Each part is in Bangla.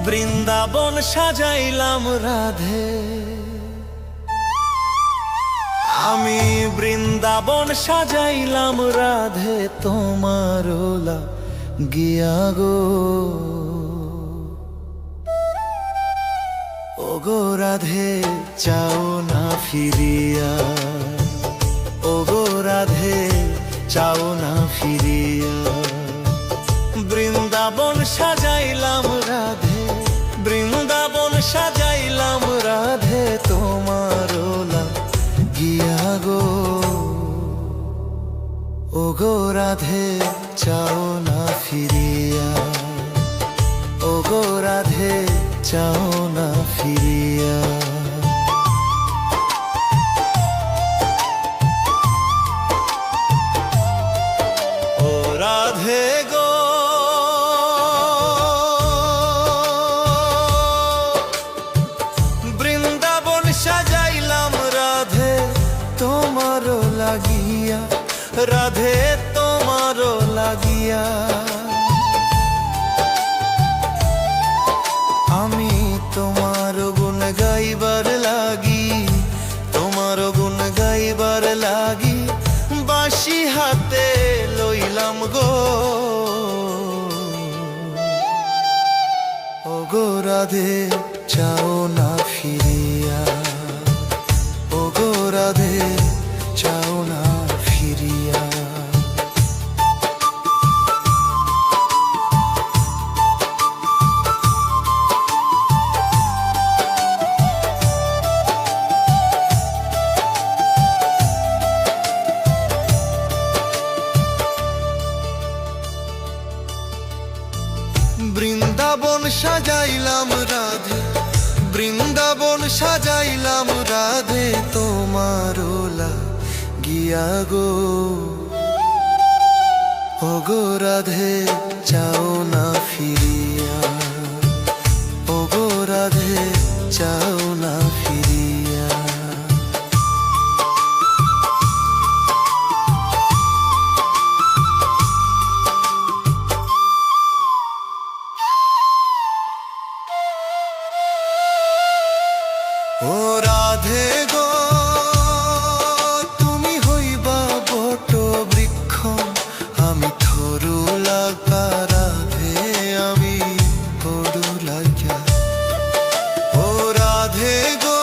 বৃন্দাবন সাজাইলাম রাধে, আমি বৃন্দাবন সাজাইলাম রাধে তোমার গিয়া গো। ওগো রাধে চাও না ফিরিয়া, ওগো রাধে চাও না ফিরিয়া। বৃন্দাবন সাজাইলাম রাধে, বৃন্দাবন সাজাইলাম রাধে তোমার গিয়া গো। ওগো রাধে চাও না ফিরিয়া, ওগো রাধে চাও না ফিরিয়া। ও রাধে গো বৃন্দাবন সাজাইলাম রাধে তোমার লাগিয়া, রাধে তোমার লাগিয়া। আমি তোমার গুণ গাইবার লাগি, তোমার গুণ গাইবার লাগি বাঁশি হাতে লইলাম গো। ওগো রাধে চাও না ফিরিয়া, ওগো রাধে চাও না ফিরিয়া। বৃন্দাবন সাজাইলাম রাধে, বৃন্দাবন সাজাইলাম রাধে তোমার গিয়া গো। ওগো রাধে চাও না ফিরিয়া, ওগো রাধে চাও না ফিরিয়া। ও রাধে গো তুমি হইবা বট বৃক্ষ, আমি থরু লাগা রাধে আমি বড় লাগিয়া। ও রাধে গো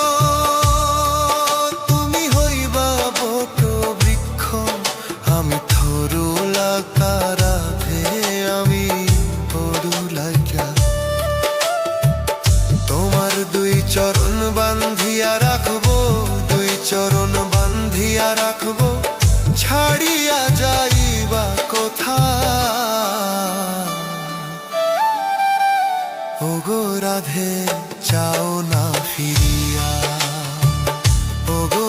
তুমি হইবা বট বৃক্ষ, আমি থরু লাগা রাধে আমি বড় লাগিয়া। তোমার দুই চরণ বান্ধিয়া রাখবো, দুই চরণ বান্ধিয়া রাখবো, ছাড়িয়া যাইবা কোথা। ওগো রাধে চাও না ফিরিয়া, ওগো